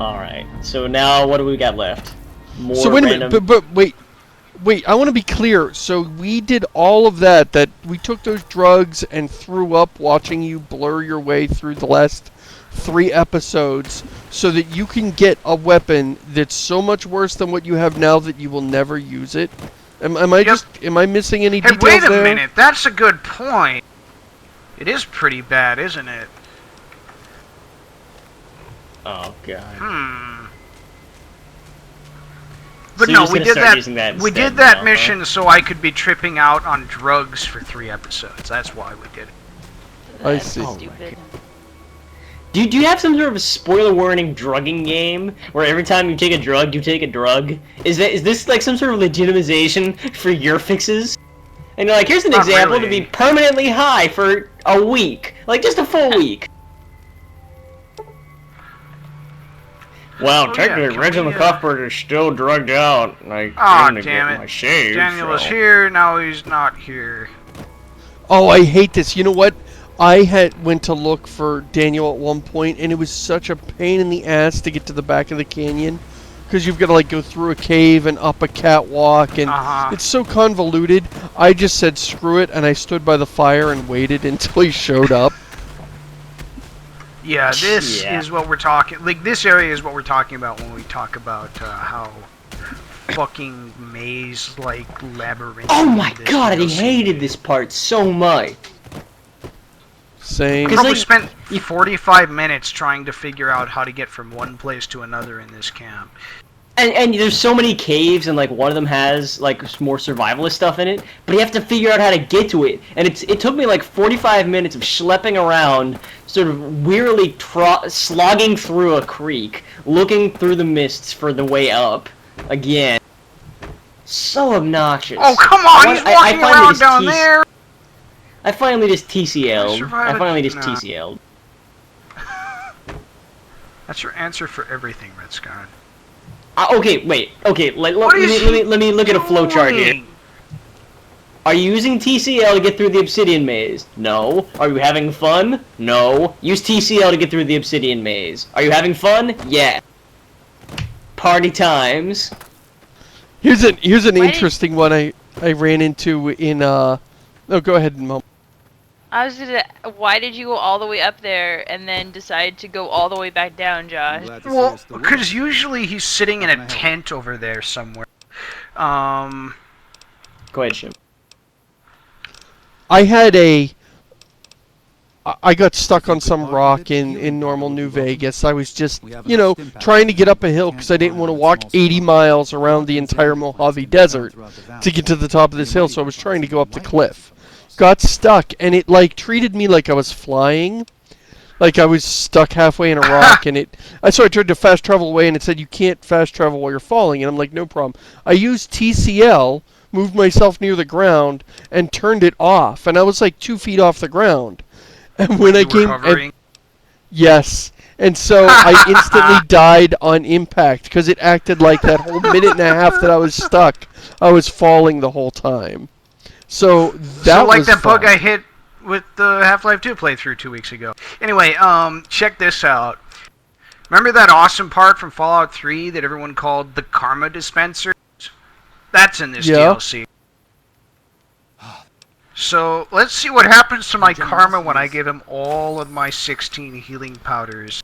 Alright, so now what do we got left? More So wait a random... minute, but wait, I want to be clear. So we did all of that we took those drugs and threw up watching you blur your way through the last 3 episodes so that you can get a weapon that's so much worse than what you have now that you will never use it? Am I missing any details there? Hey, wait a minute, that's a good point. It is pretty bad, isn't it? Oh, God. But So no, you're just gonna start using that we instead did that now, mission so I could be tripping out on drugs for 3 episodes. That's why we did it. I see. Stupid. Do you have some sort of a spoiler warning drugging game where every time you take a drug, you take a drug? Is this like some sort of legitimization for your fixes? And you're like, here's an Not example really. to be permanently high for a week. Like, just a full week. Well, Oh, technically, yeah, Reginald Cuthbert is still drugged out. Like, Aw, I'm gonna damn get it. my shave, Daniel was so- here, now he's not here. Oh, I hate this. You know what? I went to look for Daniel at one point, and it was such a pain in the ass to get to the back of the canyon, because you've got to like go through a cave and up a catwalk, and it's so convoluted. I just said screw it, and I stood by the fire and waited until he showed up. Yeah, this Yeah. is what we're talking. Like, this area is what we're talking about when we talk about how fucking maze-like labyrinth. Oh my god, I hated this part so much. Same. Probably like, spent 45 minutes trying to figure out how to get from one place to another in this camp. And there's so many caves, and like one of them has like more survivalist stuff in it, but you have to figure out how to get to it. And it took me like 45 minutes of schlepping around, sort of wearily slogging through a creek, looking through the mists for the way up. Again, so obnoxious. Oh, come on, he's walking around down there! I finally just TCL'd. survived I finally just Nah. TCL'd. That's your answer for everything, Red Sky. Okay, wait. Okay, let is me look at a flowchart here. doing? Are you using TCL to get through the obsidian maze? No. Are you having fun? No. Use TCL to get through the obsidian maze. Are you having fun? Yeah. Party times. Here's an Why interesting one I ran into in Oh, go ahead, Mom. I was gonna. Why did you go all the way up there and then decide to go all the way back down, Josh? Well, because usually he's sitting in a tent over there somewhere. Go ahead, Shim. I got stuck on some rock in normal New Vegas. I was just, you know, trying to get up a hill because I didn't want to walk 80 miles around the entire Mojave Desert to get to the top of this hill, so I was trying to go up the cliff. Got stuck, and it, like, treated me like I was flying. Like I was stuck halfway in a rock, and so I tried to fast travel away, and it said you can't fast travel while you're falling, and I'm like, no problem. I used TCL, moved myself near the ground, and turned it off, and I was like 2 feet off the ground. And when I came, yes, and so I instantly died on impact because it acted like that whole minute and a half that I was stuck, I was falling the whole time. So that like was that fun. bug I hit with the Half-Life 2 playthrough 2 weeks ago. Anyway, check this out. Remember that awesome part from Fallout 3 that everyone called the Karma Dispensers? That's in this DLC. So, let's see what happens to my karma when I give him all of my 16 healing powders.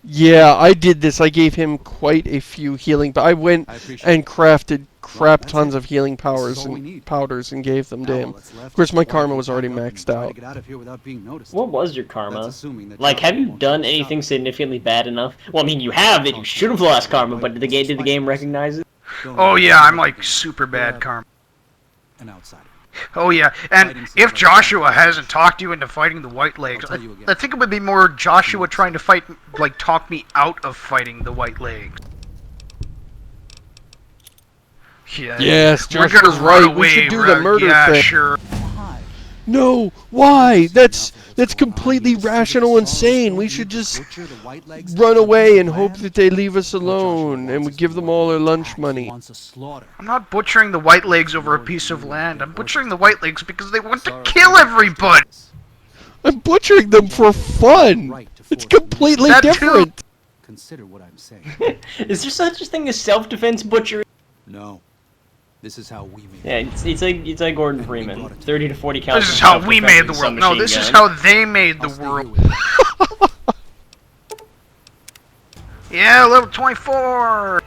Yeah, I did this. I gave him quite a few healing, but I went and crafted crap tons of healing powders and gave them to him. Of course, my karma was already maxed out. What was your karma? Like, have you done anything significantly bad enough? Well, I mean, you have that you should have lost karma, but did the game recognize it? Oh yeah, I'm like super bad karma. An outsider. Oh yeah, and if Joshua hasn't talked you into fighting the White Legs, I think it would be more Joshua trying to fight, like, talk me out of fighting the White Legs. Yeah, Yes, we're Joshua's gonna run right. We should away, do the right? murder Yeah, thing. sure. No, why? That's completely rational insane. We should just run away and hope that they leave us alone, and we give them all their lunch money. I'm not butchering the White Legs over a piece of land. I'm butchering the White Legs because they want to kill everybody. I'm butchering them for fun. It's completely That too. different. consider what I'm saying. Is there such a thing as self-defense butchery? No. This is how we made Yeah, it's like Gordon Freeman. 30 to 40 caliber. This is how we made the world. No, this is how they made the I'll stay here world. with you. Yeah, level 24.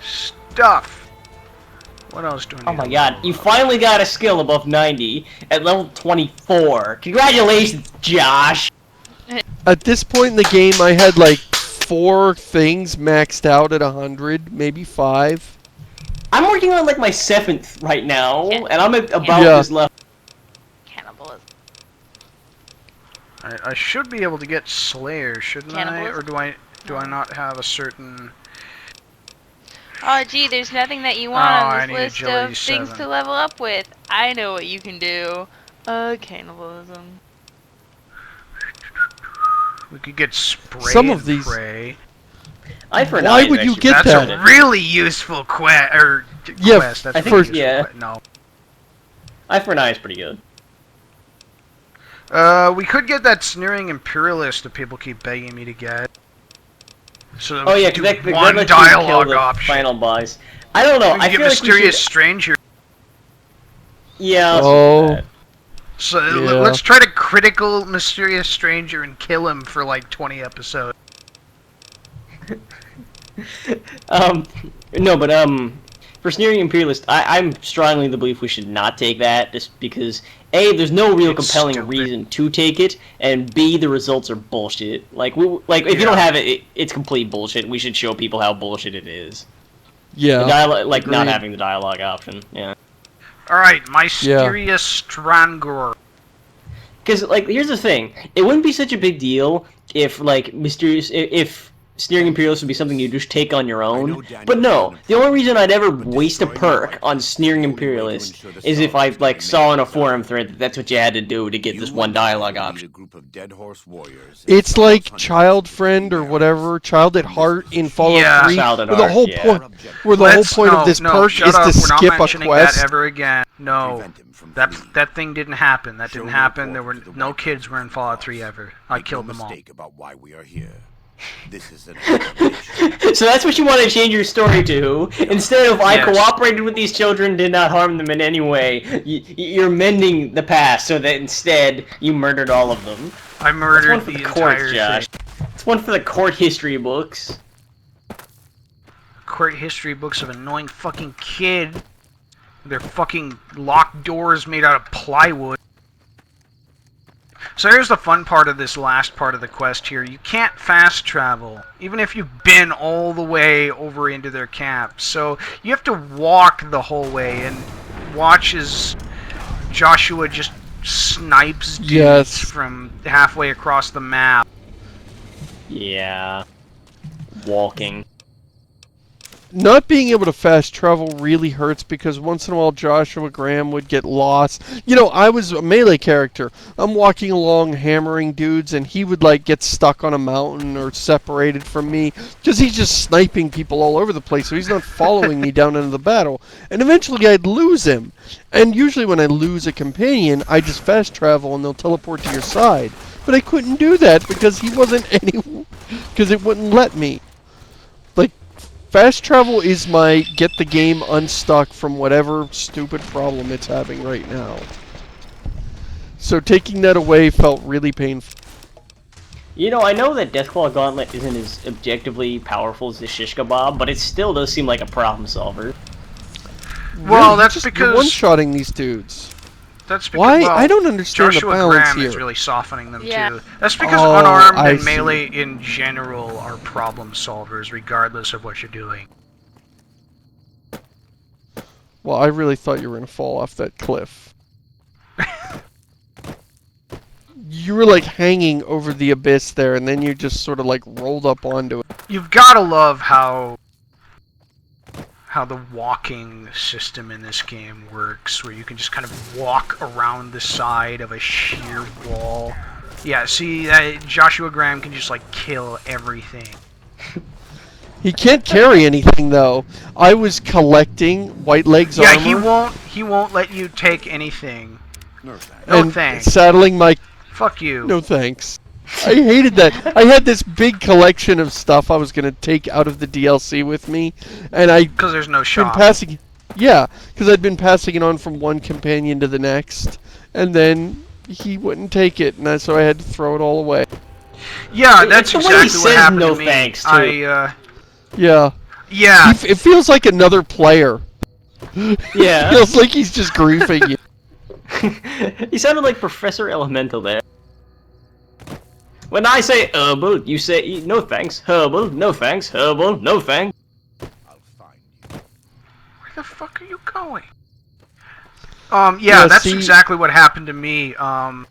Stuff. What else do we need? Oh my god, you finally got a skill above 90 at level 24. Congratulations, Josh! At this point in the game, I had like 4 things maxed out at 100, maybe 5. I'm working on like my 7th right now, Yeah. and I'm at about Yeah. this level. Cannibalism. I should be able to get Slayer, shouldn't I? Cannibalism? Or do I not have a certain... Oh, gee, there's nothing that you want Oh, I on need this list agility of things 7. to level up with. I know what you can do. Cannibalism. We could get Spray Some and of these- Pray. Eye for an Why Eye is would you actually get pretty That's that? a good. really useful quest. Yeah, Quest. That's I a think- useful yeah. quest. No. Eye for an Eye is pretty good. We could get that Sneering Imperialist that people keep begging me to get. So that Oh we yeah, can because do that one lets you kill dialogue the option. final boss. I don't know, We I can give feel like we Mysterious should... Stranger. Yeah, let's Oh. do that. So Yeah. let's try to critical Mysterious Stranger and kill him for like 20 episodes. No, but for Sneering Imperialist, I'm strongly the belief we should not take that, just because A, there's no real It's compelling stupid. reason to take it, and B, the results are bullshit. Like if you don't Yeah. have it, it's complete bullshit. We should show people how bullshit it is. Yeah. The dialogue, like not agreed. having the dialogue option, yeah. Alright, Mysterious Strangor. Because like here's the thing, it wouldn't be such a big deal if like if Sneering Imperialist would be something you just take on your own. But no, the only reason I'd ever waste a perk on Sneering Imperialist is if I like saw in a forum thread that that's what you had to do to get this one dialogue option. It's like Child Friend or whatever, Child at Heart in Fallout Yeah. 3, Child at where the Heart, whole yeah. point, of this perk shut is up. to We're not skip a mentioning quest. that ever again. No, that thing didn't happen. That didn't happen. There were no kids were in Fallout 3 ever. I killed them all. About why we are here. This is an So that's what you want to change your story to. Instead of I Yes. cooperated with these children, did not harm them in any way, you're mending the past so that instead you murdered all of them. I That's murdered one for the the court, entire Josh. thing. It's one for the court history books. Court history books of annoying fucking kid. Their fucking locked doors made out of plywood. So here's the fun part of this last part of the quest here. You can't fast travel, even if you've been all the way over into their camp. So you have to walk the whole way and watch as Joshua just snipes dudes Yes. from halfway across the map. Yeah. Walking. Not being able to fast travel really hurts because once in a while Joshua Graham would get lost. You know, I was a melee character. I'm walking along hammering dudes and he would like get stuck on a mountain or separated from me because he's just sniping people all over the place, so he's not following me down into the battle. And eventually I'd lose him. And usually when I lose a companion, I just fast travel and they'll teleport to your side. But I couldn't do that because he wasn't because it wouldn't let me. Like, fast travel is my get the game unstuck from whatever stupid problem it's having right now. So taking that away felt really painful. You know, I know that Deathclaw Gauntlet isn't as objectively powerful as the Shish Kebab, but it still does seem like a problem solver. Well, Really, that's just because- one-shotting these dudes. That's because, Why? well, I don't understand Joshua the balance Graham here. is really softening them Yeah. too. That's because Oh, unarmed I and see. melee in general are problem solvers, regardless of what you're doing. Well, I really thought you were going to fall off that cliff. You were like hanging over the abyss there, and then you just sort of like rolled up onto it. You've gotta love how the walking system in this game works, where you can just kind of walk around the side of a sheer wall. Yeah, see, Joshua Graham can just like kill everything. He can't carry anything though. I was collecting White Leg's Yeah, armor he won't let you take anything. No and thanks. saddling my. Fuck you. No thanks. I hated that. I had this big collection of stuff I was gonna take out of the DLC with me, and Because there's no been shop. passing. Yeah, because I'd been passing it on from one companion to the next, and then he wouldn't take it, and so I had to throw it all away. Yeah, It's that's the way he exactly what says happened no to me. thanks, too. Yeah, Yeah. it feels like another player. Yeah. Feels like he's just griefing you. He sounded like Professor Elemental there. When I say herbal, you say no thanks. Herbal, no thanks. Herbal, no thanks. I'll find you. Where the fuck are you going? Yeah, that's see- exactly what happened to me. I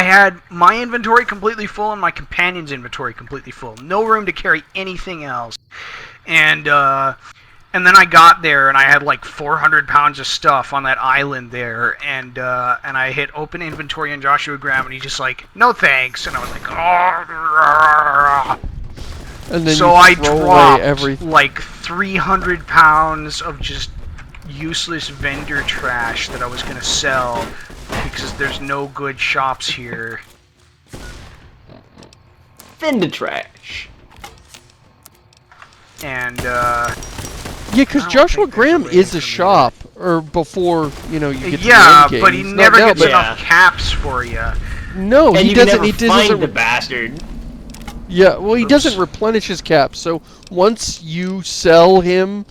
had my inventory completely full and my companion's inventory completely full. No room to carry anything else. And then I got there and I had like 400 pounds of stuff on that island there, and I hit open inventory on Joshua Graham and he's just like, no thanks, and I was like, oh. And then So you I throw away dropped everything. like 300 pounds of just useless vendor trash that I was gonna sell because there's no good shops here. Vendor trash. And Yeah, I because don't Joshua think there's a Graham way is for a me to- shop, or before, you know, you get to yeah, the end but game. he He's never not now, gets but- enough caps for you. No, And he you can doesn't. never He find doesn't. the bastard. Yeah, well, he Oops. doesn't replenish his caps. So once you sell him,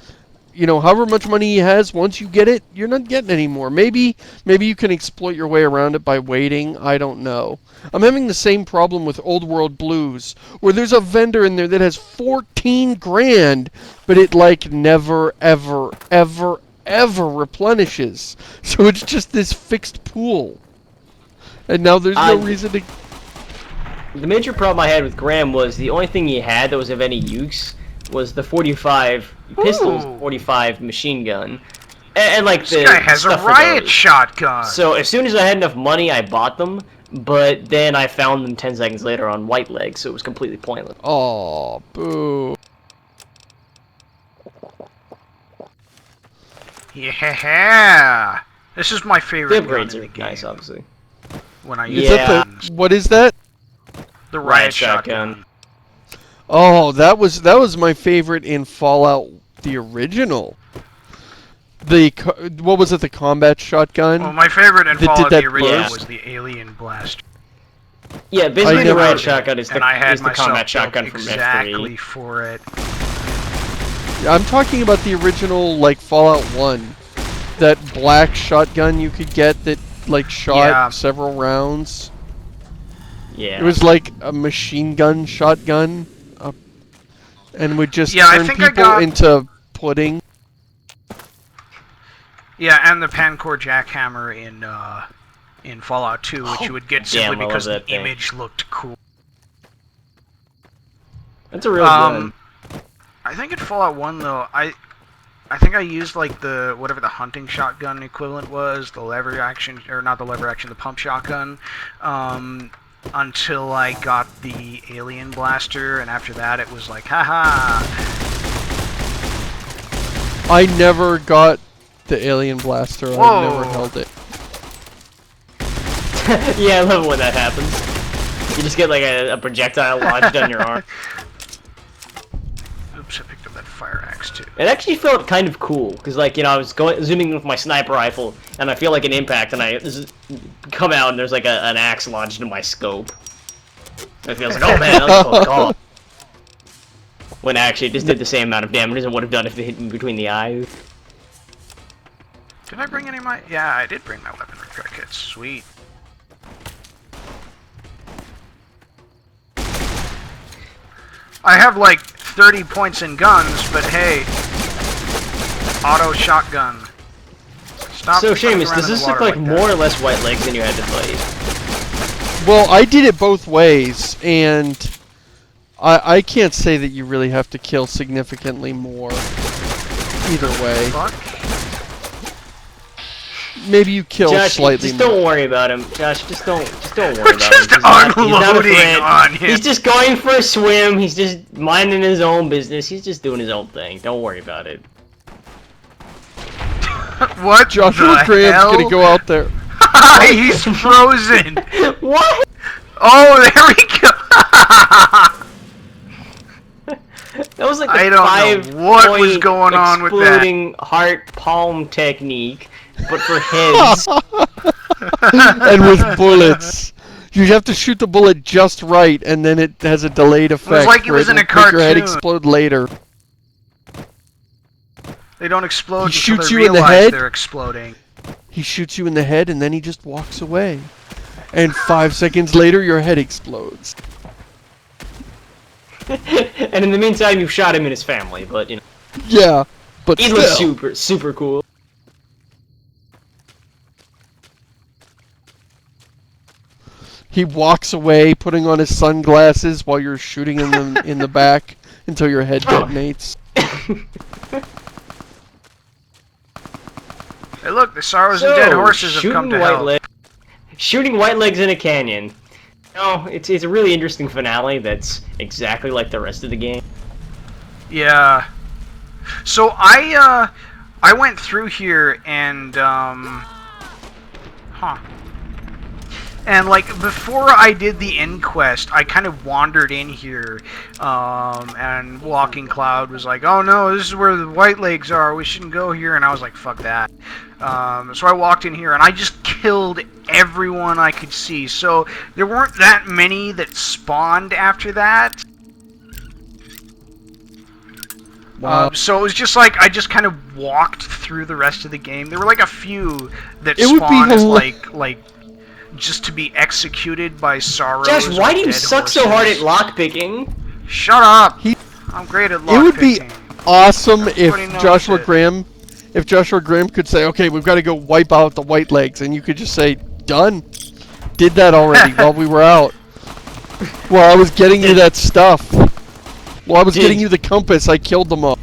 you know, however much money he has, once you get it, you're not getting any more. Maybe you can exploit your way around it by waiting. I don't know. I'm having the same problem with Old World Blues, where there's a vendor in there that has 14 grand, but it like never, ever, ever, ever replenishes. So it's just this fixed pool. And now there's no reason to. The major problem I had with Graham was the only thing he had that was of any use was the 45 pistols, Ooh. 45 machine gun, and like This the guy has a stuff for riot those. shotgun. So as soon as I had enough money, I bought them, but then I found them 10 seconds later on White Leg, so it was completely pointless. Oh, boo. Yeah, this is my The favorite gun upgrades in the are game. nice, obviously. When I Is use Yeah. that the, what is that? the Riot riot shotgun. shotgun. Oh, that was my favorite in Fallout the original. What was it? The combat shotgun? Well, my favorite in That did Fallout that the original burst? was the alien blaster. Yeah, basically the never- riot shotgun is and I had the myself combat built shotgun from exactly F3. for it. I'm talking about the original, like Fallout 1. That black shotgun you could get that like shot Yeah. several rounds. Yeah. It was like a machine gun shotgun, and would just Yeah, I turn think I people got- into pudding. Yeah, and the Pancore jackhammer in Fallout 2, which you would get simply damn, I love because the that thing. image looked cool. That's a real gun. I think in Fallout 1 though, I think I used like the whatever the hunting shotgun equivalent was, the lever action, or not the lever action, the pump shotgun, until I got the alien blaster, and after that it was like, haha. I never got the alien blaster. I Whoa. never held it. Yeah, I love it when that happens. You just get like a projectile lodged on your arm. Oops, I picked up that fire axe too. It actually felt kind of cool, because like, you know, I was zooming with my sniper rifle, and I feel like an impact, and I come out, and there's like an axe lodged in my scope. It feels like, oh man, that was close call. When actually it just did the same amount of damage as it would have done if it hit me between the eyes. Did I bring any of my... Yeah, I did bring my weapon repair kit. Sweet. I have like 30 points in guns, but hey, auto shotgun. Stop So, fucking Seamus, around does in this the look water like that. more or less White Legs than you had to fight? Well, I did it both ways, and I can't say that you really have to kill significantly more. Either way, Fuck? maybe you kill Josh, slightly just more. don't worry about him. Josh, just don't worry We're about just him. He's not a unloading threat. on him. He's just going for a swim. He's just minding his own business. He's just doing his own thing. Don't worry about it. What Joshua the Graham's hell? gonna go out there. He's frozen. What? Oh, there we go. That was like I a don't know what was going on with that. exploding heart palm technique, but for heads. And with bullets. You have to shoot the bullet just right, and then it has a delayed effect. like it where was in will a make your head cartoon. explode later. They don't explode He until shoots they you in the realize head? they're exploding. He shoots you in the head, and then he just walks away. And 5 seconds later, your head explodes. And in the meantime, you've shot him and his family, but, you know. Yeah, but He still. looks super, super cool. He walks away, putting on his sunglasses while you're shooting him in the back until your head detonates. Hey, look, the sorrows and dead horses have come to help. Shooting white legs in a canyon. No, it's a really interesting finale that's exactly like the rest of the game. Yeah. So I went through here and And like before I did the inquest, I kind of wandered in here, and Walking Cloud was like, "Oh no, this is where the white legs are. We shouldn't go here." And I was like, "Fuck that." So I walked in here and I just killed everyone I could see. So there weren't that many that spawned after that. Wow. So it was just like I just kind of walked through the rest of the game. There were like a few that It would be spawned as hila- like just to be executed by sorrows. Josh, why or do you dead suck so hard at horses. lockpicking? Shut up! He- I'm great at It would be lockpicking. awesome Everybody if knows Joshua it. Graham could say, "Okay, we've got to go wipe out the white legs," and you could just say, "Done." Did that already while we were out. While I was getting you that stuff. While I was getting you the compass, I killed them all.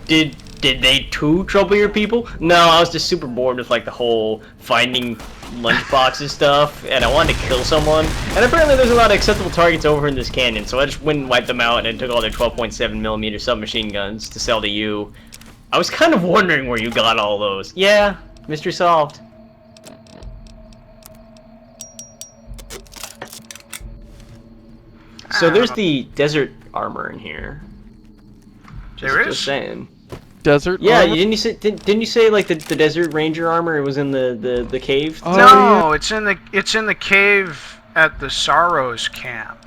Did they too trouble your people? No, I was just super bored with like the whole finding lunchboxes stuff, and I wanted to kill someone. And apparently there's a lot of acceptable targets over in this canyon, so I just went and wiped them out and took all their 12.7mm submachine guns to sell to you. I was kind of wondering where you got all those. Yeah, mystery solved. So there's the desert armor in here. There is? Just saying. Desert. Yeah, armor? didn't you say like the desert ranger armor was in the cave? Oh, No, it's in the cave at the Sorrows camp.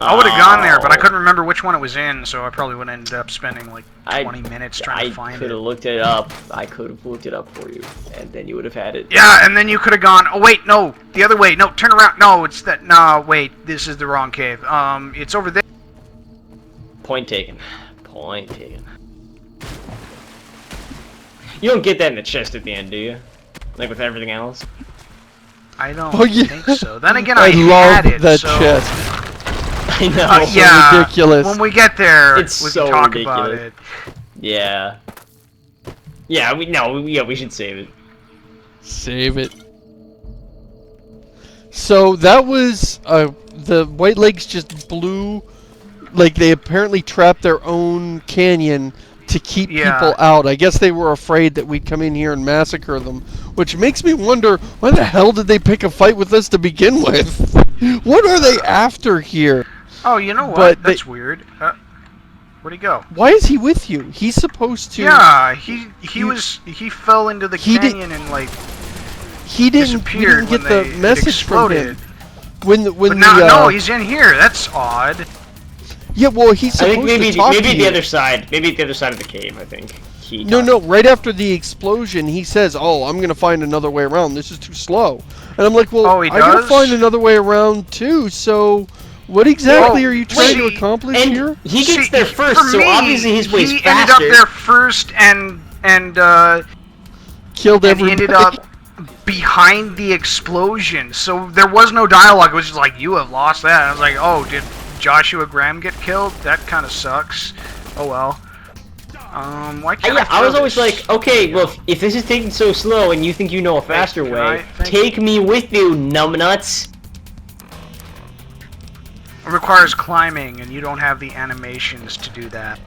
I would have gone there, but I couldn't remember which one it was in, so I probably would end up spending like 20 minutes trying to find I could it. have looked it up. I could have looked it up for you, and then you would have had it. Yeah, and then you could have gone, oh wait, no, the other way, no, turn around, no, it's that, no, wait, this is the wrong cave. It's over there. Point taken. Point taken. You don't get that in the chest at the end, do you? Like with everything else? I don't Oh, yeah. think so. Then again, I love had it, that so... chest. I know. Yeah, ridiculous. when we get there, It's we so can talk about ridiculous. it. Yeah. Yeah, we should save it. Save it. So that was the white legs just blew, like they apparently trapped their own canyon to keep people out. I guess they were afraid that we'd come in here and massacre them, which makes me wonder, why the hell did they pick a fight with us to begin with? What are they after here? Oh, you know what? But That's weird. Where'd he go? Why is he with you? He's supposed to. Yeah, he fell into the He did- canyon and like He didn't. We disappeared didn't get when the it message from exploded. him. When But now, no, he's in here. That's odd. yeah, well, he's I supposed think maybe to talk to the you. other side. Maybe at the other side of the cave. I think. No, right after the explosion, he says, "Oh, I'm gonna find another way around. This is too slow." And I'm like, "Well, Oh, he I gotta does? find another way around too. So, what exactly Well, are you trying to wait, accomplish And here?" he gets See, there first, for so me, obviously his way's he faster. ended up there first and Killed everybody. ended up behind the explosion. So there was no dialogue. It was just like, you have lost that. And I was like, oh, did Joshua Graham get killed? That kind of sucks. Oh well. Why can't Yeah, I throw was always this? like, okay, well, if this is taking so slow and you think you know a faster can way, I- thank take me with you, numbnuts. It requires climbing, and you don't have the animations to do that.